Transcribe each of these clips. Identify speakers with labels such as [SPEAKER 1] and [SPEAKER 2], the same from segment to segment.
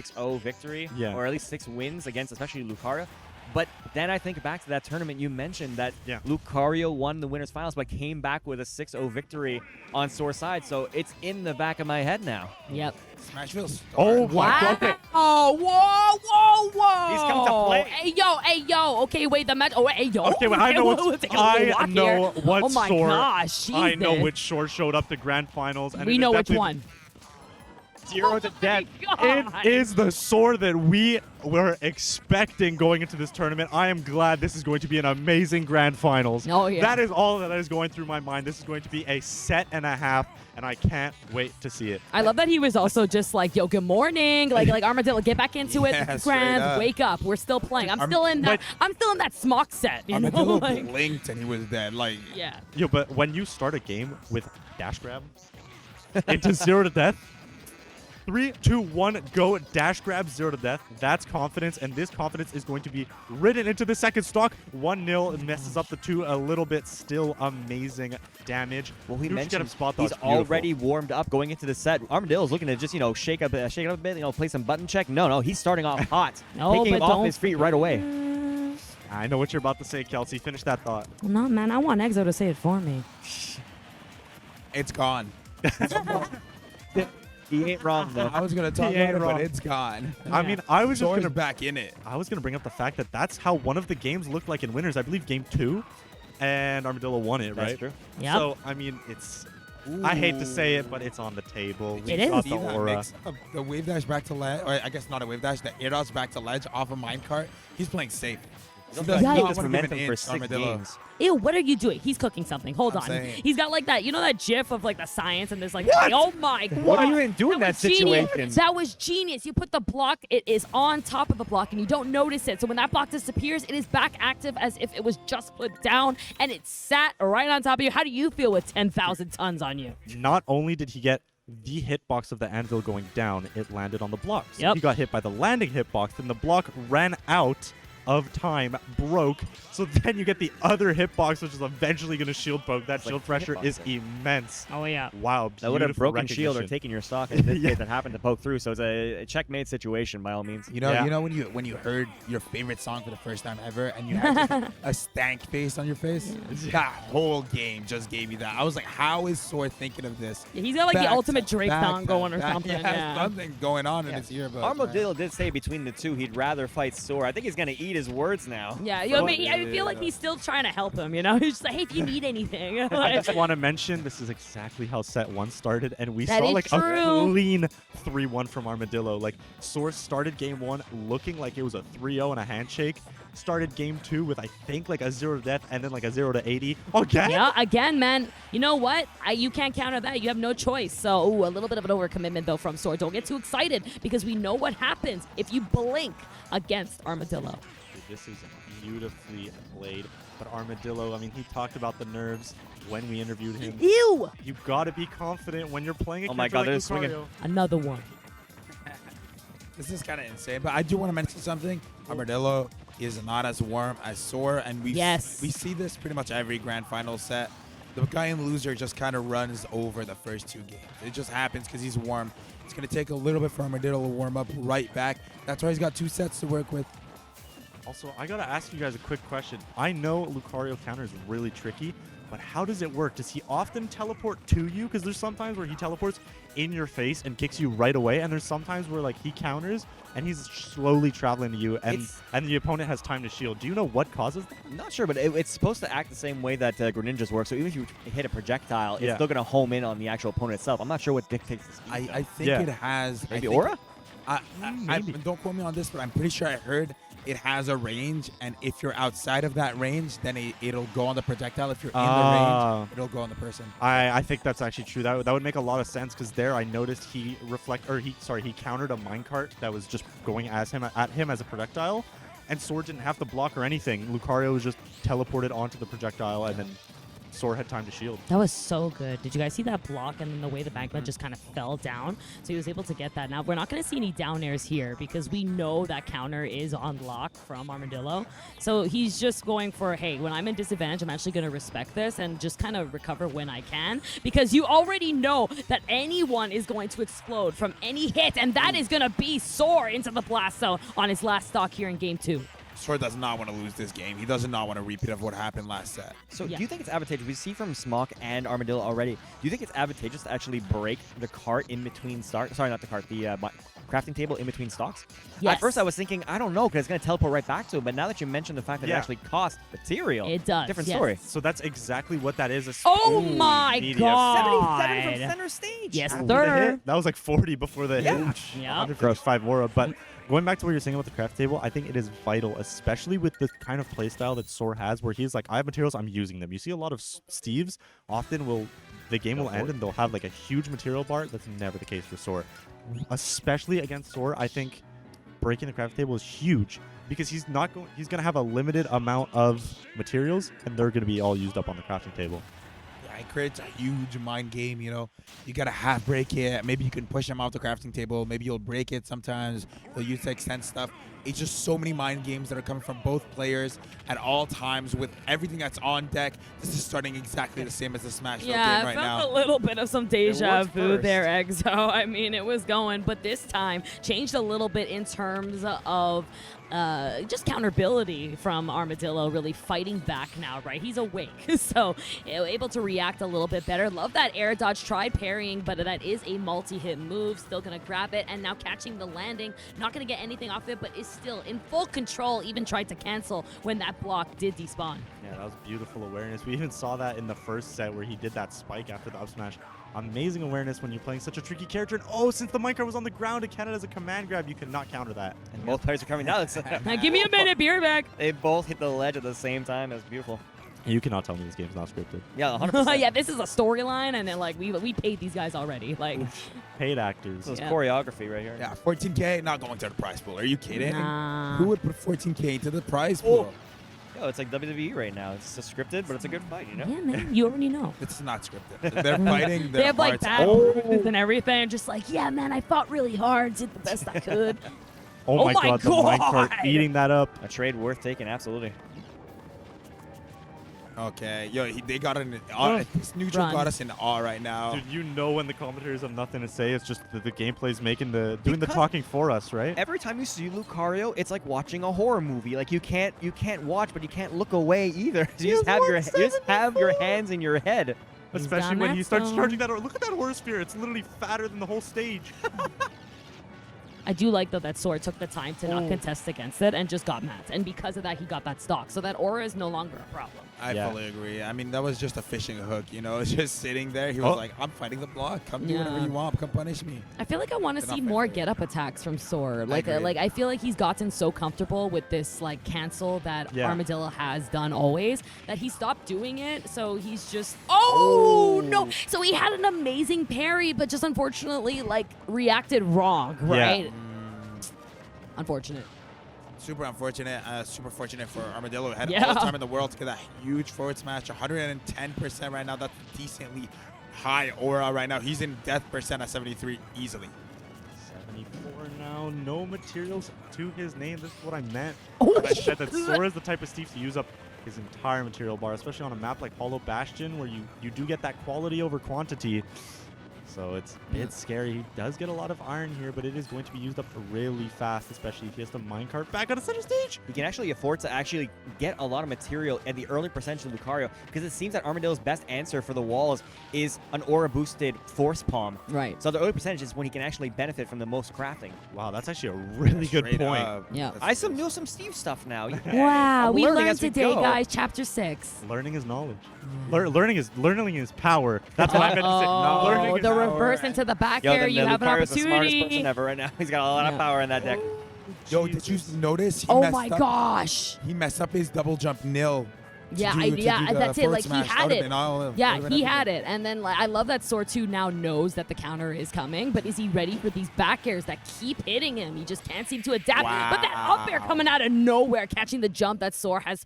[SPEAKER 1] 6-0 victory,
[SPEAKER 2] Yeah.
[SPEAKER 1] or at least 6 wins against especially Lucario. But then I think back to that tournament you mentioned that Lucario won the winners finals but came back with a 6-0 victory on Soar side. So it's in the back of my head now.
[SPEAKER 3] Yep.
[SPEAKER 4] Smashville.
[SPEAKER 2] Oh,
[SPEAKER 3] Wow.
[SPEAKER 2] my God.
[SPEAKER 3] Oh, whoa, whoa, whoa.
[SPEAKER 1] He's come to play.
[SPEAKER 3] Hey, yo. Okay, wait, the match. Oh, hey, yo.
[SPEAKER 2] Okay, well, I know
[SPEAKER 3] we'll
[SPEAKER 2] what
[SPEAKER 3] take a little walk here.
[SPEAKER 2] what
[SPEAKER 3] Oh, my
[SPEAKER 2] Soar.
[SPEAKER 3] gosh.
[SPEAKER 2] I know
[SPEAKER 3] Jesus.
[SPEAKER 2] which Soar showed up to grand finals. And
[SPEAKER 3] We
[SPEAKER 2] it
[SPEAKER 3] know
[SPEAKER 2] is
[SPEAKER 3] which
[SPEAKER 2] definitely
[SPEAKER 3] one.
[SPEAKER 2] 0 to death.
[SPEAKER 3] God.
[SPEAKER 2] It is the Soar that we were expecting going into this tournament. I am glad this is going to be an amazing grand finals.
[SPEAKER 3] Oh, yeah.
[SPEAKER 2] That is all that is going through my mind. This is going to be a set and a half, and I can't wait to see it.
[SPEAKER 3] I love that he was also just like, yo, good morning. Like Armadillo, get back into it.
[SPEAKER 4] Yeah,
[SPEAKER 3] This is
[SPEAKER 4] straight
[SPEAKER 3] grand.
[SPEAKER 4] up.
[SPEAKER 3] Wake up. We're still playing. I'm
[SPEAKER 4] Arm-
[SPEAKER 3] still in that.
[SPEAKER 2] but-
[SPEAKER 3] I'm still in that smock set. You know?
[SPEAKER 4] Armadillo
[SPEAKER 3] Like,
[SPEAKER 4] blinked and he was dead. Like,
[SPEAKER 3] yeah.
[SPEAKER 2] Yo, but when you start a game with dash grab into 0 to death, 3, 2, 1, go, dash grab, 0 to death. That's confidence, and this confidence is going to be ridden into the second stock. 1-0 messes up the 2 a little bit. Still amazing damage.
[SPEAKER 1] Well, he
[SPEAKER 2] Huge
[SPEAKER 1] mentioned
[SPEAKER 2] get him spot
[SPEAKER 1] he's
[SPEAKER 2] dodge. Beautiful.
[SPEAKER 1] already warmed up going into the set. Armadillo's looking to just, shake up a bit, play some button check. No, he's starting off hot.
[SPEAKER 3] No,
[SPEAKER 1] Taking him
[SPEAKER 3] but
[SPEAKER 1] off
[SPEAKER 3] don't
[SPEAKER 1] his feet right away.
[SPEAKER 2] I know what you're about to say, Kelsey. Finish that thought.
[SPEAKER 3] Well, no, man. I want Exo to say it for me.
[SPEAKER 4] it's gone.
[SPEAKER 1] He ain't wrong, though.
[SPEAKER 4] I was going to talk
[SPEAKER 2] He ain't
[SPEAKER 4] about it,
[SPEAKER 2] wrong.
[SPEAKER 4] but it's gone.
[SPEAKER 2] I mean, I was just
[SPEAKER 4] Soar's
[SPEAKER 2] gonna
[SPEAKER 4] back in it.
[SPEAKER 2] bring up the fact that that's how one of the games looked like in winners. I believe game 2, and Armadillo won it,
[SPEAKER 1] That's
[SPEAKER 2] right?
[SPEAKER 1] true.
[SPEAKER 3] Yep.
[SPEAKER 2] So I mean, it's. I hate to say it, but it's on the table. We
[SPEAKER 3] It is.
[SPEAKER 2] got
[SPEAKER 4] See
[SPEAKER 2] the
[SPEAKER 4] that
[SPEAKER 2] aura.
[SPEAKER 4] mix of the wave dash back to ledge, or I guess not a wave dash, the air dodge back to ledge off a minecart. He's playing safe.
[SPEAKER 1] He's
[SPEAKER 4] does
[SPEAKER 1] got
[SPEAKER 4] not
[SPEAKER 1] this
[SPEAKER 4] wanna give an
[SPEAKER 1] momentum for
[SPEAKER 4] inch,
[SPEAKER 1] 6
[SPEAKER 4] Armadillo.
[SPEAKER 1] games.
[SPEAKER 3] Ew, what are you doing? He's cooking something. Hold
[SPEAKER 4] I'm
[SPEAKER 3] on.
[SPEAKER 4] saying.
[SPEAKER 3] He's got like that, that gif of like the science and there's like,
[SPEAKER 2] What?
[SPEAKER 3] oh my god.
[SPEAKER 1] What are you even doing in that
[SPEAKER 3] was genius.
[SPEAKER 1] situation?
[SPEAKER 3] That was genius. You put the block, it is on top of the block and you don't notice it. So when that block disappears, it is back active as if it was just put down and it sat right on top of you. How do you feel with 10,000 tons on you?
[SPEAKER 2] Not only did he get the hitbox of the anvil going down, it landed on the block. So
[SPEAKER 3] Yep.
[SPEAKER 2] he got hit by the landing hitbox, then the block ran out of time, broke. So then you get the other hitbox, which is eventually going to shield poke. That
[SPEAKER 1] It's like
[SPEAKER 2] shield
[SPEAKER 1] a
[SPEAKER 2] pressure is
[SPEAKER 1] hitboxer.
[SPEAKER 2] immense.
[SPEAKER 3] Oh yeah.
[SPEAKER 2] Wow,
[SPEAKER 1] That would have
[SPEAKER 2] beautiful
[SPEAKER 1] broken shield or
[SPEAKER 2] recognition.
[SPEAKER 1] taken your stock in this
[SPEAKER 2] Yeah.
[SPEAKER 1] case that happened to poke through. So it's a checkmate situation by all means.
[SPEAKER 4] You know,
[SPEAKER 2] Yeah.
[SPEAKER 4] when you heard your favorite song for the first time ever, and you had just a stank face on your face. That whole game just gave you that. I was like, how is Soar thinking of this?
[SPEAKER 3] Yeah, he's got like the
[SPEAKER 4] Back
[SPEAKER 3] ultimate
[SPEAKER 4] to
[SPEAKER 3] Drake
[SPEAKER 4] back
[SPEAKER 3] song
[SPEAKER 4] to
[SPEAKER 3] going or
[SPEAKER 4] back.
[SPEAKER 3] something.
[SPEAKER 4] Yeah,
[SPEAKER 3] Yeah.
[SPEAKER 4] something going on in
[SPEAKER 1] Yeah.
[SPEAKER 4] his earbuds.
[SPEAKER 1] Armadillo did say between the two he'd rather fight Soar. I think he's going to eat his words now.
[SPEAKER 3] Yeah, I feel like he's still trying to help him, He's just like, hey, if you need anything.
[SPEAKER 2] I
[SPEAKER 3] Like,
[SPEAKER 2] just want to mention this is exactly how set 1 started, and we
[SPEAKER 3] That
[SPEAKER 2] saw
[SPEAKER 3] is
[SPEAKER 2] like a
[SPEAKER 3] true.
[SPEAKER 2] clean 3-1 from Armadillo. Like Source started game 1 looking like it was a 3-0 and a handshake. Started game 2 with I think like a 0 to death and then like a 0 to 80. Again?
[SPEAKER 3] yeah, again, man. You know what? You can't counter that. You have no choice. So, a little bit of an overcommitment, though, from Soar. Don't get too excited because we know what happens if you blink against Armadillo.
[SPEAKER 2] Dude, this is beautifully played. But Armadillo, I mean, he talked about the nerves when we interviewed him.
[SPEAKER 3] Ew!
[SPEAKER 2] You gotta be confident when you're playing a
[SPEAKER 1] Oh my
[SPEAKER 2] character
[SPEAKER 1] God,
[SPEAKER 2] like
[SPEAKER 1] they're swinging.
[SPEAKER 2] Lucario.
[SPEAKER 3] Another one.
[SPEAKER 4] This is kind of insane, but I do want to mention something. Armadillo is not as warm as Soar, and we see this pretty much every grand final set. The guy in loser just kind of runs over the first 2 games. It just happens because he's warm. It's going to take a little bit for Armadillo to warm up right back. That's why he's got 2 sets to work with.
[SPEAKER 2] Also, I gotta ask you guys a quick question. I know Lucario counter is really tricky, but how does it work? Does he often teleport to you? Because there's sometimes where he teleports in your face and kicks you right away, and there's sometimes where like he counters and he's slowly traveling to you, and the opponent has time to shield. Do you know what causes that?
[SPEAKER 1] I'm not sure, but it's supposed to act the same way that Greninjas work. So even if you hit a projectile,
[SPEAKER 2] Yeah.
[SPEAKER 1] it's still going to home in on the actual opponent itself. I'm not sure what dictates the speed.
[SPEAKER 4] I think
[SPEAKER 2] Yeah.
[SPEAKER 4] it has... I
[SPEAKER 1] Maybe
[SPEAKER 4] think-
[SPEAKER 1] aura?
[SPEAKER 2] Maybe.
[SPEAKER 4] Don't quote me on this, but I'm pretty sure I heard it has a range, and if you're outside of that range, then it'll go on the projectile. If you're in the range, it'll go on the person.
[SPEAKER 2] I think that's actually true. That would make a lot of sense because there I noticed he countered a minecart that was just going at him as a projectile, and Sword didn't have to block or anything. Lucario was just teleported onto the projectile and then Soar had time to shield.
[SPEAKER 3] That was so good. Did you guys see that block and then the way the bankman just kind of fell down? So he was able to get that. Now, we're not going to see any down airs here because we know that counter is on lock from Armadillo. So he's just going for, hey, when I'm in disadvantage, I'm actually going to respect this and just kind of recover when I can, because you already know that anyone is going to explode from any hit, and that is going to be Soar into the blast zone on his last stock here in game 2.
[SPEAKER 4] Soar does not want to lose this game. He does not want a repeat of what happened last set.
[SPEAKER 1] So
[SPEAKER 3] Yeah.
[SPEAKER 1] do you think it's advantageous? We see from Smock and Armadillo already. Do you think it's advantageous to actually break the cart in between stocks? Sorry, not the cart, the crafting table in between stocks?
[SPEAKER 3] Yes.
[SPEAKER 1] At first I was thinking, I don't know, because it's going to teleport right back to him. But now that you mentioned the fact that it
[SPEAKER 2] Yeah.
[SPEAKER 1] actually costs material,
[SPEAKER 3] It does,
[SPEAKER 1] different
[SPEAKER 3] yes.
[SPEAKER 1] story.
[SPEAKER 2] So that's exactly what that is.
[SPEAKER 3] Oh
[SPEAKER 2] Ooh,
[SPEAKER 3] my
[SPEAKER 2] media.
[SPEAKER 3] God.
[SPEAKER 1] 77 from center stage.
[SPEAKER 3] Yes,
[SPEAKER 2] After
[SPEAKER 3] sir.
[SPEAKER 2] the hit, that was like 40 before the
[SPEAKER 1] Yeah.
[SPEAKER 2] hit.
[SPEAKER 3] Yeah.
[SPEAKER 2] 155 aura. But going back to what you're saying about the craft table, I think it is vital, especially with the kind of playstyle that Soar has, where he's like, I have materials, I'm using them. You see a lot of Steves often the game will end and they'll have like a huge material bar. That's never the case for Soar. Especially against Soar, I think breaking the craft table is huge because he's gonna have a limited amount of materials and they're gonna be all used up on the crafting table.
[SPEAKER 4] Yeah, it creates a huge mind game, you know. You got to half break it. Maybe you can push him off the crafting table. Maybe you'll break it sometimes. You'll use to extend stuff. It's just so many mind games that are coming from both players at all times with everything that's on deck. This is starting exactly the same as the Smash Bros.
[SPEAKER 3] Yeah,
[SPEAKER 4] game
[SPEAKER 3] I
[SPEAKER 4] right
[SPEAKER 3] felt
[SPEAKER 4] now.
[SPEAKER 3] a little bit of some deja
[SPEAKER 1] works
[SPEAKER 3] vu
[SPEAKER 1] first.
[SPEAKER 3] there, Exo. I mean, it was going, but this time changed a little bit in terms of just counterability from Armadillo, really fighting back now, right? He's awake, so able to react a little bit better. Love that air dodge, tried parrying, but that is a multi-hit move. Still gonna grab it, and now catching the landing. Not gonna get anything off it, but is still in full control. Even tried to cancel when that block did despawn.
[SPEAKER 2] Yeah, that was beautiful awareness. We even saw that in the first set where he did that spike after the up smash. Amazing awareness when you're playing such a tricky character. And oh, since the minecart was on the ground and counted as a command grab, you could not counter that.
[SPEAKER 1] And both players are coming down.
[SPEAKER 3] Now, give me a minute, be right back.
[SPEAKER 1] They both hit the ledge at the same time. It was beautiful.
[SPEAKER 2] You cannot tell me this game's not scripted.
[SPEAKER 1] Yeah, 100%.
[SPEAKER 3] Yeah, this is a storyline, and then like we paid these guys already. Like,
[SPEAKER 2] Paid actors.
[SPEAKER 1] This is
[SPEAKER 3] Yeah.
[SPEAKER 1] choreography right here.
[SPEAKER 4] Yeah, 14K not going to the prize pool. Are you kidding?
[SPEAKER 3] nah.
[SPEAKER 4] Who would put 14K into the prize pool?
[SPEAKER 1] Yo, it's like WWE right now. It's just scripted, but it's a good fight, you know?
[SPEAKER 3] Yeah, man, you already know.
[SPEAKER 4] It's not scripted. They're fighting
[SPEAKER 3] They
[SPEAKER 4] their
[SPEAKER 3] have like
[SPEAKER 4] hearts
[SPEAKER 3] bad
[SPEAKER 4] out.
[SPEAKER 3] bruises and everything. Just like, yeah, man, I fought really hard, did the best I could.
[SPEAKER 2] Oh,
[SPEAKER 3] Oh
[SPEAKER 2] my
[SPEAKER 3] my
[SPEAKER 2] god, the
[SPEAKER 3] God.
[SPEAKER 2] minecart eating that up.
[SPEAKER 1] A trade worth taking, absolutely.
[SPEAKER 4] Okay, yo, they got an this neutral
[SPEAKER 3] Run.
[SPEAKER 4] got us in awe right now.
[SPEAKER 2] Dude, you know when the commentators have nothing to say, it's just the gameplay's doing the
[SPEAKER 1] Because-
[SPEAKER 2] talking for us, right?
[SPEAKER 1] Every time you see Lucario, it's like watching a horror movie. Like you can't watch, but you can't look away either. You just have your hands in your head.
[SPEAKER 3] He's
[SPEAKER 2] Especially
[SPEAKER 3] done
[SPEAKER 2] when
[SPEAKER 3] that
[SPEAKER 2] he starts
[SPEAKER 3] stone.
[SPEAKER 2] charging that. Look at that horror spear. It's literally fatter than the whole stage.
[SPEAKER 3] I do like, though, that Soar took the time to not
[SPEAKER 2] Oh.
[SPEAKER 3] contest against it and just got mad. And because of that, he got that stock. So that aura is no longer a problem.
[SPEAKER 4] I
[SPEAKER 2] Yeah.
[SPEAKER 4] fully agree. I mean, that was just a fishing hook, you know. It's just sitting there. He was
[SPEAKER 2] Oh.
[SPEAKER 4] like, "I'm fighting the block. Come do whatever
[SPEAKER 3] Yeah.
[SPEAKER 4] you want. Come punish me."
[SPEAKER 3] I feel like I want to
[SPEAKER 4] They're
[SPEAKER 3] see
[SPEAKER 4] not
[SPEAKER 3] more
[SPEAKER 4] fair.
[SPEAKER 3] get-up attacks from Soar. Like,
[SPEAKER 4] agree.
[SPEAKER 3] I feel like he's gotten so comfortable with this like cancel that
[SPEAKER 2] Yeah.
[SPEAKER 3] Armadillo has done always that he stopped doing it. So he's just no. So he had an amazing parry, but just unfortunately like reacted wrong, right? Unfortunate.
[SPEAKER 4] Super unfortunate. Super fortunate for Armadillo. Had
[SPEAKER 3] Yeah.
[SPEAKER 4] all the time in the world to get that huge forward smash. 110% right now. That's decently high aura right now. He's in death percent at 73 easily.
[SPEAKER 2] 74 now. No materials to his name. This is what I meant.
[SPEAKER 3] Oh,
[SPEAKER 2] I said that Soar is the type of Steve to use up his entire material bar, especially on a map like Hollow Bastion, where you do get that quality over quantity. So it's scary. He does get a lot of iron here, but it is going to be used up really fast, especially if he has the minecart back on the center stage.
[SPEAKER 1] He can actually afford to actually get a lot of material at the early percentage of Lucario, because it seems that Armadillo's best answer for the walls is an aura-boosted Force Palm.
[SPEAKER 3] right.
[SPEAKER 1] So the early percentage is when he can actually benefit from the most crafting.
[SPEAKER 2] Wow, that's actually a really good
[SPEAKER 4] Straight
[SPEAKER 2] point.
[SPEAKER 4] up.
[SPEAKER 3] Yeah.
[SPEAKER 4] That's-
[SPEAKER 1] know some Steve stuff now.
[SPEAKER 3] Wow,
[SPEAKER 1] I'm
[SPEAKER 3] we
[SPEAKER 1] learning
[SPEAKER 3] learned
[SPEAKER 1] as we
[SPEAKER 3] today,
[SPEAKER 1] go.
[SPEAKER 3] guys. Chapter 6.
[SPEAKER 2] Learning is knowledge. Learning is power. That's what I meant to say.
[SPEAKER 3] Oh,
[SPEAKER 2] Learning is
[SPEAKER 3] the
[SPEAKER 2] power.
[SPEAKER 3] reverse into the back
[SPEAKER 1] Yo,
[SPEAKER 3] air.
[SPEAKER 1] then
[SPEAKER 3] You have an
[SPEAKER 1] Lucario's the smartest
[SPEAKER 3] opportunity.
[SPEAKER 1] person ever right now. He's got a lot of
[SPEAKER 3] Yeah.
[SPEAKER 1] power in that deck.
[SPEAKER 4] Yo, did you notice? He
[SPEAKER 3] Oh
[SPEAKER 4] messed
[SPEAKER 3] my
[SPEAKER 4] up,
[SPEAKER 3] gosh.
[SPEAKER 4] He messed up his double jump nil.
[SPEAKER 3] Yeah,
[SPEAKER 4] to do the
[SPEAKER 3] that's it.
[SPEAKER 4] forward
[SPEAKER 3] Like he
[SPEAKER 4] smash. That
[SPEAKER 3] had
[SPEAKER 4] would've
[SPEAKER 3] it.
[SPEAKER 4] been all-
[SPEAKER 3] Yeah,
[SPEAKER 4] would've been
[SPEAKER 3] he
[SPEAKER 4] everything.
[SPEAKER 3] had it. And then like, I love that Soar 2 now knows that the counter is coming, but is he ready for these back airs that keep hitting him? He just can't seem to adapt. But that up air
[SPEAKER 4] Wow.
[SPEAKER 3] coming out of nowhere, catching the jump that Soar has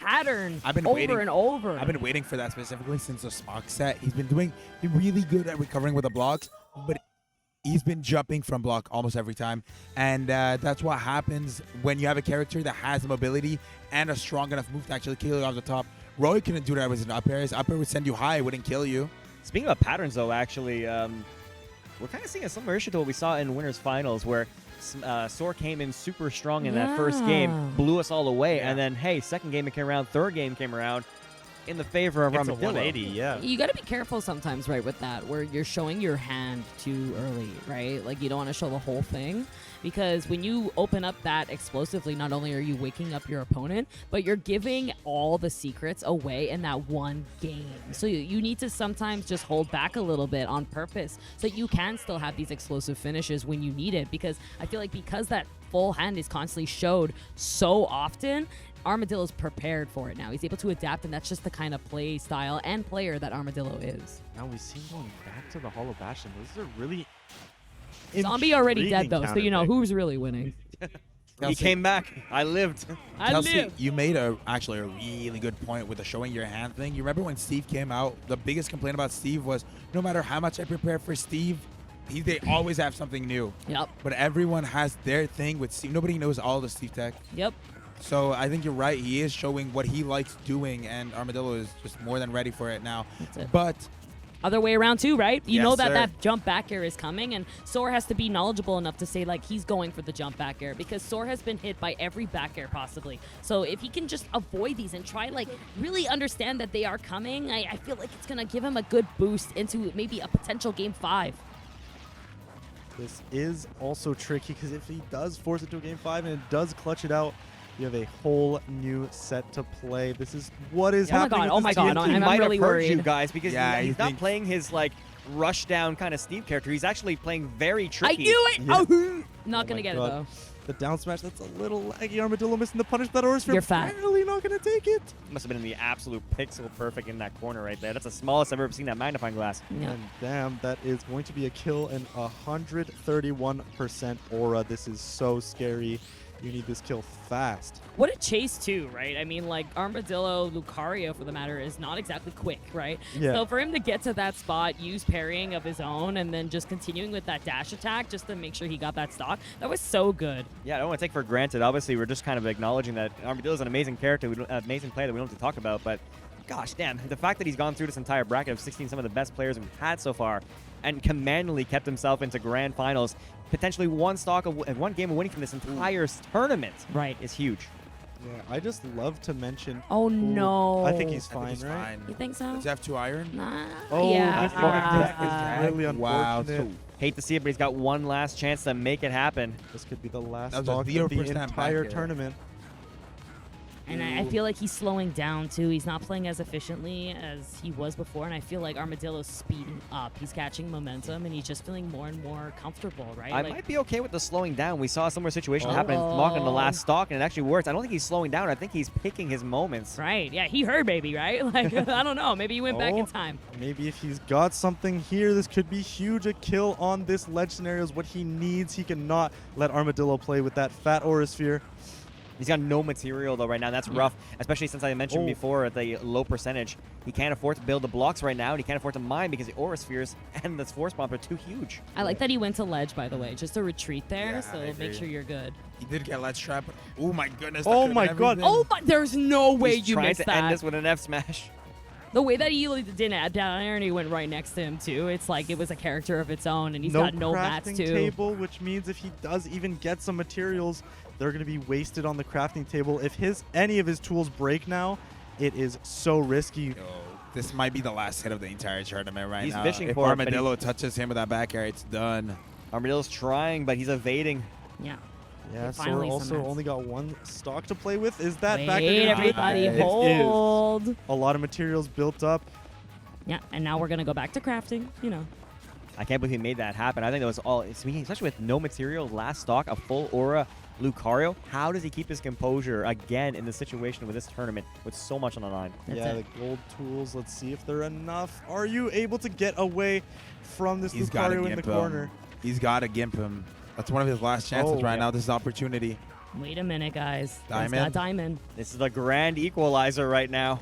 [SPEAKER 3] pattern
[SPEAKER 4] I've been
[SPEAKER 3] over
[SPEAKER 4] waiting.
[SPEAKER 3] and over.
[SPEAKER 4] I've been waiting for that specifically since the Spock set. He's been really good at recovering with the blocks, but he's been jumping from block almost every time. And that's what happens when you have a character that has the mobility and a strong enough move to actually kill you off the top. Roy couldn't do that with an up air. His up air would send you high, it wouldn't kill you.
[SPEAKER 1] Speaking of patterns, though, actually, we're kind of seeing a similar issue to what we saw in Winners Finals, where Soar came in super strong in that first game, blew us all away, and then, hey, second game came around, third game came around, in the favor of Armadillo.
[SPEAKER 2] 180, yeah.
[SPEAKER 3] You got to be careful sometimes, right, with that, where you're showing your hand too early, right? Like, you don't want to show the whole thing, because when you open up that explosively, not only are you waking up your opponent, but you're giving all the secrets away in that one game. So you need to sometimes just hold back a little bit on purpose so that you can still have these explosive finishes when you need it, because I feel like because that full hand is constantly showed so often, Armadillo's prepared for it now. He's able to adapt, and that's just the kind of play style and player that Armadillo is.
[SPEAKER 2] Now we see him going back to the Hollow Bastion. This is a really
[SPEAKER 3] Zombie already dead, though, so you know
[SPEAKER 2] counter
[SPEAKER 3] who's really winning.
[SPEAKER 1] He came back. I lived.
[SPEAKER 4] Kelsey, you made actually a really good point with the showing your hand thing. You remember when Steve came out, the biggest complaint about Steve was no matter how much I prepare for Steve, they always have something new.
[SPEAKER 3] Yep.
[SPEAKER 4] But everyone has their thing with Steve. Nobody knows all the Steve tech.
[SPEAKER 3] Yep.
[SPEAKER 4] So I think you're right. He is showing what he likes doing, and Armadillo is just more than ready for it now.
[SPEAKER 3] That's it.
[SPEAKER 4] But
[SPEAKER 3] Other way around too, right? You
[SPEAKER 4] Yes,
[SPEAKER 3] know that
[SPEAKER 4] sir.
[SPEAKER 3] that jump back air is coming, and Soar has to be knowledgeable enough to say, like, he's going for the jump back air, because Soar has been hit by every back air possibly. So if he can just avoid these and try, like, really understand that they are coming, I feel like it's going to give him a good boost into maybe a potential Game 5.
[SPEAKER 2] This is also tricky, because if he does force it to a Game 5 and it does clutch it out, you have a whole new set to play. This is what is happening.
[SPEAKER 3] Oh my God,
[SPEAKER 1] He
[SPEAKER 3] I'm
[SPEAKER 1] might
[SPEAKER 3] really
[SPEAKER 1] have heard
[SPEAKER 3] worried.
[SPEAKER 1] you guys, because
[SPEAKER 4] Yeah,
[SPEAKER 1] he's not
[SPEAKER 4] think-
[SPEAKER 1] playing his, like, rush down kind of Steve character. He's actually playing very tricky.
[SPEAKER 3] I knew it!
[SPEAKER 2] Yeah.
[SPEAKER 3] Oh, not
[SPEAKER 2] Oh
[SPEAKER 3] going to
[SPEAKER 2] my
[SPEAKER 3] get
[SPEAKER 2] God.
[SPEAKER 3] it, though.
[SPEAKER 2] The down smash, that's a little laggy. Armadillo missing the punish. That Orsphere
[SPEAKER 3] You're fat.
[SPEAKER 2] barely not going to take it.
[SPEAKER 1] Must have been in the absolute pixel perfect in that corner right there. That's the smallest I've ever seen that magnifying glass.
[SPEAKER 3] Yeah.
[SPEAKER 2] And damn, that is going to be a kill and 131% aura. This is so scary. You need this kill fast.
[SPEAKER 3] What a chase, too, right? I mean, like, Armadillo, Lucario, for the matter, is not exactly quick, right?
[SPEAKER 2] Yeah.
[SPEAKER 3] So for him to get to that spot, use parrying of his own, and then just continuing with that dash attack just to make sure he got that stock, that was so good.
[SPEAKER 1] Yeah, I don't want to take for granted. Obviously, we're just kind of acknowledging that Armadillo is an amazing character, amazing player that we don't have to talk about. But gosh, damn, the fact that he's gone through this entire bracket of 16, some of the best players we've had so far, and commandingly kept himself into grand finals, potentially one game of winning from this entire tournament,
[SPEAKER 3] Right.
[SPEAKER 1] is huge.
[SPEAKER 2] Yeah, I just love to mention.
[SPEAKER 3] Oh,
[SPEAKER 2] who-
[SPEAKER 3] no.
[SPEAKER 2] I think he's
[SPEAKER 4] I think
[SPEAKER 2] fine,
[SPEAKER 4] he's
[SPEAKER 2] right?
[SPEAKER 4] fine.
[SPEAKER 3] You think so?
[SPEAKER 4] Does he have 2 iron?
[SPEAKER 3] Nah.
[SPEAKER 2] Oh,
[SPEAKER 3] yeah.
[SPEAKER 2] that's really unfortunate.
[SPEAKER 4] Wow. So
[SPEAKER 1] Hate to see it, but he's got one last chance to make it happen.
[SPEAKER 2] This could be the last
[SPEAKER 4] That was a
[SPEAKER 2] stock of
[SPEAKER 4] 0%
[SPEAKER 2] the
[SPEAKER 4] back
[SPEAKER 2] entire
[SPEAKER 4] here.
[SPEAKER 2] tournament.
[SPEAKER 3] And I feel like he's slowing down, too. He's not playing as efficiently as he was before, and I feel like Armadillo's speeding up. He's catching momentum, and he's just feeling more and more comfortable, right?
[SPEAKER 1] I
[SPEAKER 3] Like,
[SPEAKER 1] might be okay with the slowing down. We saw a similar situation
[SPEAKER 2] Oh.
[SPEAKER 1] happen in Mock in the
[SPEAKER 3] Oh.
[SPEAKER 1] last stock, and it actually worked. I don't think he's slowing down. I think he's picking his moments.
[SPEAKER 3] right. Yeah, he heard, baby, right? Like, I don't know. Maybe he went back in time.
[SPEAKER 2] Maybe if he's got something here, this could be huge. A kill on this ledge scenario is what he needs. He cannot let Armadillo play with that fat aura sphere.
[SPEAKER 1] He's got no material, though, right now. That's rough, especially since I mentioned before at the low percentage. He can't afford to build the blocks right now, and he can't afford to mine because the aura spheres and the force bomb are too huge.
[SPEAKER 3] I like that he went to ledge, by the way, just to retreat there,
[SPEAKER 4] Yeah,
[SPEAKER 3] so
[SPEAKER 4] I
[SPEAKER 3] make
[SPEAKER 4] agree.
[SPEAKER 3] sure you're good.
[SPEAKER 4] He did get ledge trap. Oh my goodness. that
[SPEAKER 2] Oh
[SPEAKER 4] could've
[SPEAKER 2] my
[SPEAKER 4] been
[SPEAKER 2] God.
[SPEAKER 4] everything.
[SPEAKER 3] Oh, my, there's no way
[SPEAKER 1] He's
[SPEAKER 3] you
[SPEAKER 1] trying
[SPEAKER 3] missed
[SPEAKER 1] to end
[SPEAKER 3] that.
[SPEAKER 1] this with an F smash.
[SPEAKER 3] The way that he didn't add down air and he went right next to him, too. It's like it was a character of its own, and he's got no mats,
[SPEAKER 2] crafting
[SPEAKER 3] too.
[SPEAKER 2] table, which means if he does even get some materials, they're going to be wasted on the crafting table. If any of his tools break now, it is so risky.
[SPEAKER 4] Yo, this might be the last hit of the entire tournament right
[SPEAKER 1] He's
[SPEAKER 4] now.
[SPEAKER 1] fishing
[SPEAKER 4] if
[SPEAKER 1] for it, but
[SPEAKER 4] Armadillo touches him with that back air, it's done.
[SPEAKER 1] Armadillo's trying, but he's evading.
[SPEAKER 3] Yeah.
[SPEAKER 2] Yeah, so
[SPEAKER 3] Finally
[SPEAKER 2] also
[SPEAKER 3] some mats.
[SPEAKER 2] only got one stock to play with. Is that
[SPEAKER 3] Wait,
[SPEAKER 2] back air?
[SPEAKER 3] everybody,
[SPEAKER 2] It is.
[SPEAKER 3] hold.
[SPEAKER 2] A lot of materials built up.
[SPEAKER 3] Yeah, and now we're going to go back to crafting, you know.
[SPEAKER 1] I can't believe he made that happen. I think that was all, especially with no material, last stock, a full aura Lucario. How does he keep his composure again in the situation with this tournament with so much on the line?
[SPEAKER 3] That's
[SPEAKER 2] Yeah,
[SPEAKER 3] it.
[SPEAKER 2] the gold tools. Let's see if they're enough. Are you able to get away from this
[SPEAKER 4] He's got to
[SPEAKER 2] Lucario in the
[SPEAKER 4] gimp
[SPEAKER 2] corner?
[SPEAKER 4] him. He's got to gimp him. That's one of his last chances
[SPEAKER 2] Oh,
[SPEAKER 4] right
[SPEAKER 2] yeah.
[SPEAKER 4] now. This is opportunity.
[SPEAKER 3] Wait a minute, guys. He's
[SPEAKER 4] Diamond?
[SPEAKER 3] got diamond.
[SPEAKER 1] This is the grand equalizer right now.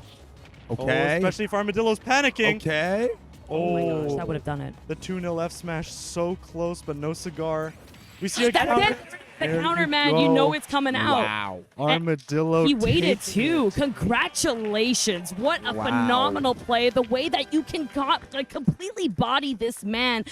[SPEAKER 4] Okay.
[SPEAKER 2] Oh, especially if Armadillo's panicking.
[SPEAKER 4] Okay.
[SPEAKER 3] Oh my gosh, that would have done it.
[SPEAKER 2] The 2-0 F smash so close, but no cigar. We see a
[SPEAKER 3] That,
[SPEAKER 2] counter.
[SPEAKER 3] the
[SPEAKER 2] There
[SPEAKER 3] counter,
[SPEAKER 2] you
[SPEAKER 3] man. You
[SPEAKER 2] go.
[SPEAKER 3] know it's coming out.
[SPEAKER 4] Wow.
[SPEAKER 2] Armadillo.
[SPEAKER 3] He waited
[SPEAKER 2] takes
[SPEAKER 3] too.
[SPEAKER 2] it.
[SPEAKER 3] Congratulations. What a
[SPEAKER 4] Wow.
[SPEAKER 3] phenomenal play. The way that you can completely body this man